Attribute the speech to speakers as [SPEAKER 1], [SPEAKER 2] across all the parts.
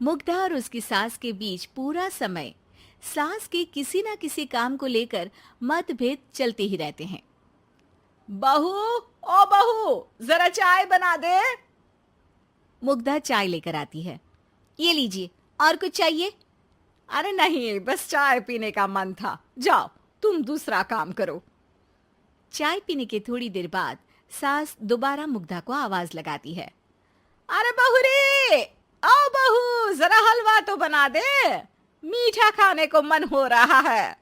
[SPEAKER 1] मुग्धा और उसकी सास के बीच पूरा समय सास के किसी ना किसी काम को लेकर मतभेद चलते ही रहते हैं।
[SPEAKER 2] बहू, ओ बहू, जरा चाय बना दे।
[SPEAKER 1] मुग्धा चाय लेकर आती है। ये लीजिए, और कुछ चाहिए?
[SPEAKER 2] अरे नहीं, बस चाय पीने का मन था। जाओ, तुम दूसरा काम करो।
[SPEAKER 1] चाय पीने के थोड़ी देर बाद सास दोबारा मुग्धा को आवाज लगाती है।
[SPEAKER 2] अरे बहू रे, आओ बहू, जरा हलवा तो बना दे, मीठा खाने को मन हो रहा है।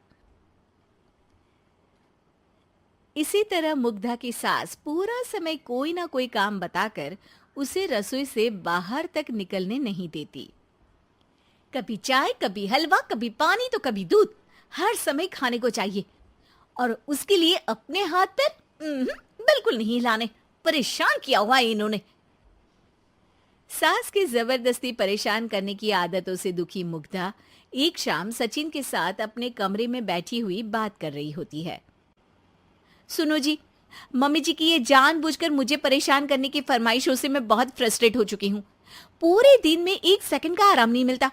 [SPEAKER 1] इसी तरह मुग्धा की सास पूरा समय कोई ना कोई काम बताकर उसे रसोई से बाहर तक निकलने नहीं देती। कभी चाय, कभी हलवा, कभी पानी तो कभी दूध, हर समय खाने को चाहिए और उसके लिए अपने हाथ पैर बिल्कुल नहीं हिलाने। परेशान किया हुआ है इन्होंने। सास के जबरदस्ती परेशान करने की आदतों से दुखी मुग्धा एक शाम सचिन के साथ अपने कमरे में बैठी हुई बात कर रही होती है। सुनो जी, मम्मी जी की ये जानबूझकर मुझे परेशान करने की फरमाइशों से मैं बहुत फ्रस्ट्रेट हो चुकी हूँ। पूरे दिन में एक सेकंड का आराम नहीं मिलता।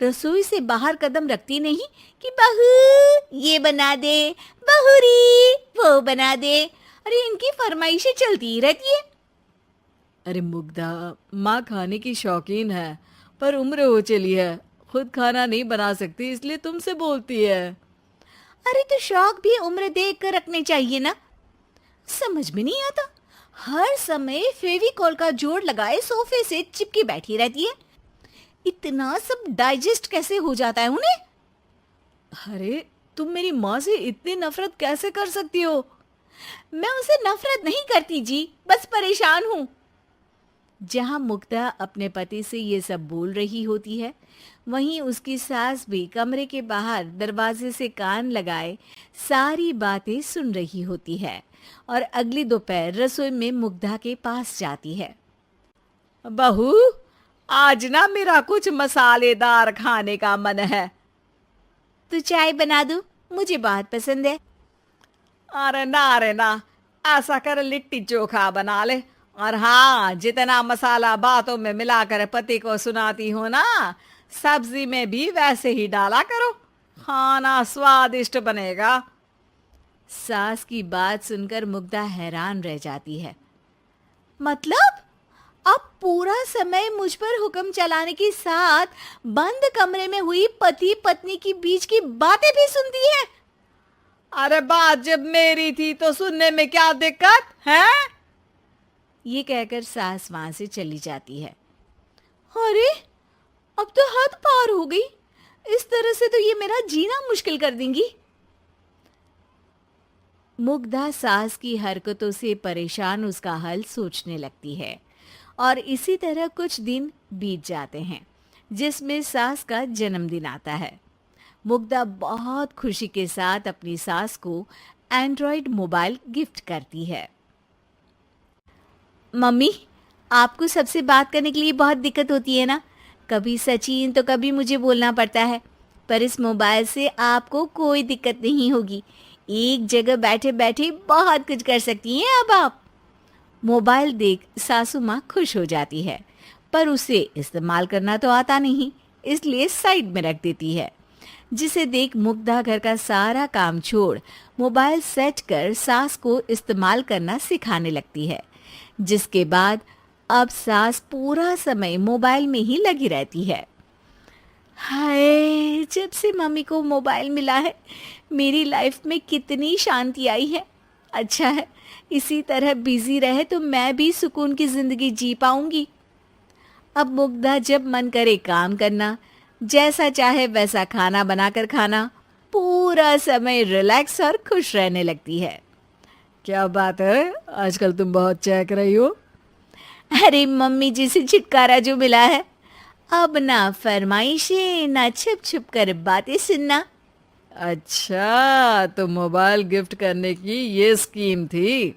[SPEAKER 1] रसोई से बाहर कदम रखती नहीं कि बहू ये बना दे, बहुरी वो बना दे। अरे इनकी फरमाइशें चलती ही रहती है।
[SPEAKER 2] अरे मुग्धा, माँ खाने की शौकीन है, पर उम्र हो चली है, खुद खाना नहीं बना सकती, इसलिए तुमसे बोलती है।
[SPEAKER 1] अरे तो शौक भी उम्र देख कर रखने चाहिए ना। समझ में नहीं आता, हर समय फेविकॉल का जोड़ लगाए सोफे से चिपकी बैठी रहती है। इतना सब डाइजेस्ट कैसे हो जाता है उन्हें?
[SPEAKER 2] अरे तुम मेरी माँ से इतनी नफरत कैसे कर सकती हो?
[SPEAKER 1] मैं उसे नफरत नहीं करती जी, बस परेशान हूँ। जहां मुग्धा अपने पति से ये सब बोल रही होती है, वहीं उसकी सास भी कमरे के बाहर दरवाजे से कान लगाए सारी बातें सुन रही होती है और अगली दोपहर रसोई में मुग्धा के पास जाती है।
[SPEAKER 2] बहू, आज ना मेरा कुछ मसालेदार खाने का मन है।
[SPEAKER 1] तो चाय बना दूं? मुझे बहुत पसंद है।
[SPEAKER 2] अरे ना, ऐसा कर लिट्टी चोखा बना ले। और हाँ, जितना मसाला बातों में मिलाकर पति को सुनाती हो ना, सब्जी में भी वैसे ही डाला करो, खाना स्वादिष्ट बनेगा।
[SPEAKER 1] सास की बात सुनकर मुग्धा हैरान रह जाती है। मतलब आप पूरा समय मुझ पर हुक्म चलाने के साथ बंद कमरे में हुई पति पत्नी की बीच की बातें भी सुनती है?
[SPEAKER 2] अरे बात जब मेरी थी तो सुनने में क्या दिक्कत है?
[SPEAKER 1] ये कहकर सास वहां से चली जाती है। अरे अब तो हद पार हो गई। इस तरह से तो ये मेरा जीना मुश्किल कर देंगी। मुग्धा सास की हरकतों से परेशान उसका हल सोचने लगती है और इसी तरह कुछ दिन बीत जाते हैं, जिसमें सास का जन्मदिन आता है। मुग्धा बहुत खुशी के साथ अपनी सास को एंड्रॉयड मोबाइल गिफ्ट करती है। मम्मी, आपको सबसे बात करने के लिए बहुत दिक्कत होती है ना? कभी सचिन तो कभी मुझे बोलना पड़ता है, पर इस मोबाइल से आपको कोई दिक्कत नहीं होगी। एक जगह बैठे बैठे बहुत कुछ कर सकती हैं अब आप। मोबाइल देख सासू माँ खुश हो जाती है, पर उसे इस्तेमाल करना तो आता नहीं, इसलिए साइड में रख देती है। जिसे देख मुग्धा घर का सारा काम छोड़ मोबाइल सेट कर सास को इस्तेमाल करना सिखाने लगती है, जिसके बाद अब सास पूरा समय मोबाइल में ही लगी रहती है। हाय, जब से मम्मी को मोबाइल मिला है मेरी लाइफ में कितनी शांति आई है। अच्छा है, इसी तरह बिजी रहे तो मैं भी सुकून की जिंदगी जी पाऊंगी। अब मुग्धा जब मन करे काम करना, जैसा चाहे वैसा खाना बनाकर खाना, पूरा समय रिलैक्स और खुश रहने लगती है।
[SPEAKER 2] क्या बात है, आजकल तुम बहुत चहक रही हो।
[SPEAKER 1] अरे मम्मी जी से छुटकारा जो मिला है, अब ना फरमाइशें ना छुप छुप कर बातें सुनना।
[SPEAKER 2] अच्छा, तो मोबाइल गिफ्ट करने की ये स्कीम थी।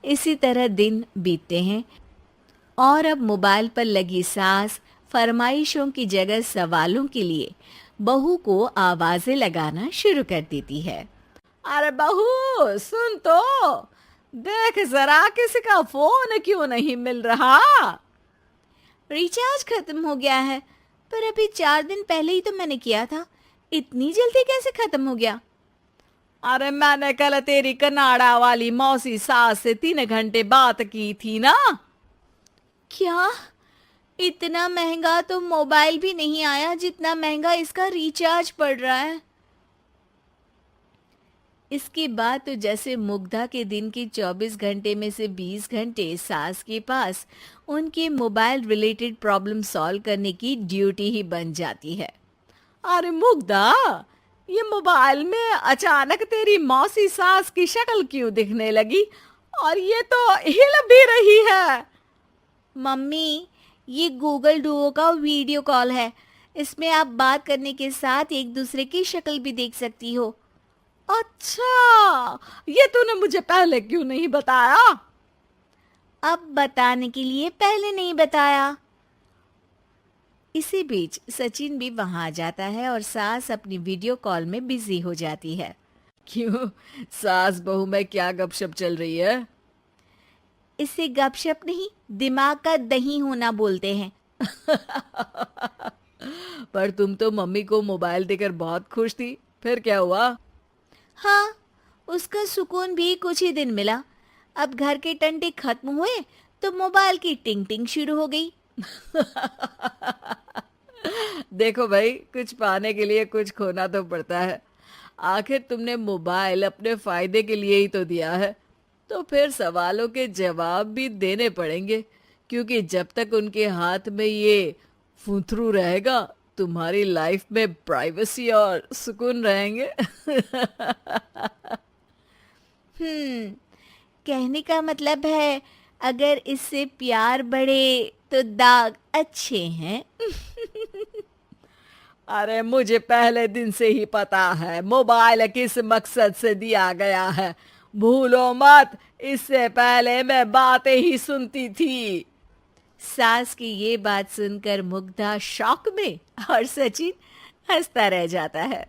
[SPEAKER 1] इसी तरह दिन बीतते हैं और अब मोबाइल पर लगी सास फरमाइशों की जगह सवालों के लिए बहू को आवाजें लगाना शुरू कर देती है।
[SPEAKER 2] अरे बहू, सुन तो, देख जरा किसी का फोन क्यों नहीं मिल रहा?
[SPEAKER 1] रिचार्ज खत्म हो गया है, पर अभी 4 दिन पहले ही तो मैंने किया था, इतनी जल्दी कैसे खत्म हो गया?
[SPEAKER 2] अरे मैंने कल तेरी कनाडा वाली मौसी सास से 3 घंटे बात की थी ना।
[SPEAKER 1] क्या? इतना महंगा तो मोबाइल भी नहीं आया जितना महंगा इसका रिचार्ज पड़ रहा है। इसके बाद तो जैसे मुग्धा के दिन के 24 घंटे में से 20 घंटे सास के पास उनके मोबाइल रिलेटेड प्रॉब्लम सॉल्व करने की ड्यूटी ही बन जाती है।
[SPEAKER 2] अरे मुग्धा, ये मोबाइल में अचानक तेरी मौसी सास की शक्ल क्यों दिखने लगी? और ये तो हिल भी रही है।
[SPEAKER 1] मम्मी, ये गूगल डुओ का वीडियो कॉल है। इसमें आप बात करने के साथ एक दूसरे की शक्ल भी देख सकती हो।
[SPEAKER 2] अच्छा, ये तूने मुझे पहले क्यों नहीं बताया?
[SPEAKER 1] अब बताने के लिए पहले नहीं बताया। इसी बीच सचिन भी वहां आ जाता है और सास अपनी वीडियो कॉल में बिजी हो जाती है।
[SPEAKER 2] क्यों, सास बहू में क्या गपशप चल रही है?
[SPEAKER 1] इसे गपशप नहीं, दिमाग का दही होना बोलते हैं।
[SPEAKER 2] पर तुम तो मम्मी को मोबाइल देकर बहुत खुश थी, फिर क्या हुआ?
[SPEAKER 1] हाँ, उसका सुकून भी कुछ ही दिन मिला। अब घर के टंटे खत्म हुए तो मोबाइल की टिंग टिंग शुरू हो गई।
[SPEAKER 2] देखो भाई, कुछ पाने के लिए कुछ खोना तो पड़ता है। आखिर तुमने मोबाइल अपने फायदे के लिए ही तो दिया है, तो फिर सवालों के जवाब भी देने पड़ेंगे, क्योंकि जब तक उनके हाथ में ये फुंथरू रहेगा, तुम्हारी लाइफ में प्राइवेसी और सुकून रहेंगे।
[SPEAKER 1] कहने का मतलब है अगर इससे प्यार बढ़े तो दाग अच्छे हैं।
[SPEAKER 2] अरे मुझे पहले दिन से ही पता है मोबाइल किस मकसद से दिया गया है। भूलो मत, इससे पहले मैं बातें ही सुनती थी।
[SPEAKER 1] सास की ये बात सुनकर मुग्धा शॉक में और सचिन हंसता रह जाता है।